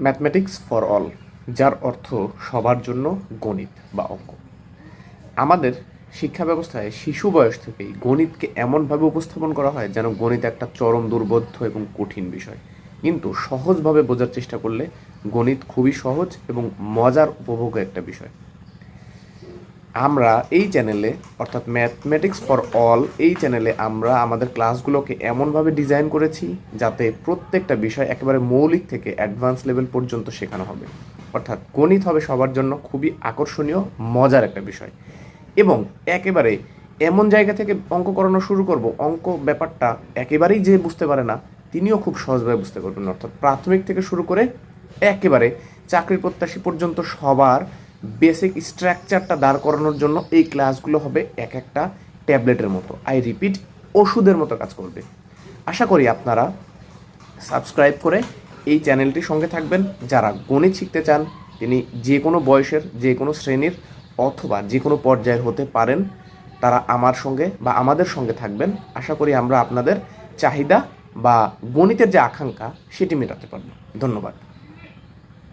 Mathematics for all, যার অর্থ সবার জন্য গণিত বা অঙ্ক। আমাদের শিক্ষা ব্যবস্থায় শিশু বয়স থেকেই গণিতকে এমনভাবে উপস্থাপন করা হয় যেন গণিত একটা চরম দুর্বোধ্য এবং কঠিন বিষয়। কিন্তু সহজভাবে বোঝার চেষ্টা করলে গণিত খুবই সহজ এবং মজার উপভোগ্য একটা বিষয়। আমরা এই চ্যানেলে অর্থাৎ ম্যাথমেটিক্স ফর অল এই চ্যানেলে আমরা আমাদের ক্লাসগুলোকে এমনভাবে ডিজাইন করেছি যাতে প্রত্যেকটা বিষয় একেবারে মৌলিক থেকে অ্যাডভান্স লেভেল পর্যন্ত শেখানো হবে। অর্থাৎ গণিত হবে সবার জন্য খুবই আকর্ষণীয়, মজার একটা বিষয়। এবং একেবারে এমন জায়গা থেকে অঙ্ক করানো শুরু করব, অঙ্ক ব্যাপারটা একেবারেই যে বুঝতে পারে না তিনিও খুব সহজভাবে বুঝতে পারবেন। অর্থাৎ প্রাথমিক থেকে শুরু করে একেবারে চাকরির প্রত্যাশী পর্যন্ত সবার বেসিক স্ট্রাকচারটা দাঁড় করানোর জন্য এই ক্লাসগুলো হবে এক একটা ট্যাবলেটের মতো, আই রিপিট, ওষুধের মতো কাজ করবে। আশা করি আপনারা সাবস্ক্রাইব করে এই চ্যানেলটির সঙ্গে থাকবেন। যারা গণিত শিখতে চান তিনি যে কোনো বয়সের, যে কোনো শ্রেণীর অথবা যে কোনো পর্যায়ের হতে পারেন, তারা আমার সঙ্গে বা আমাদের সঙ্গে থাকবেন। আশা করি আমরা আপনাদের চাহিদা বা গণিতের যে আকাঙ্ক্ষা সেটি মেটাতে পারব। ধন্যবাদ।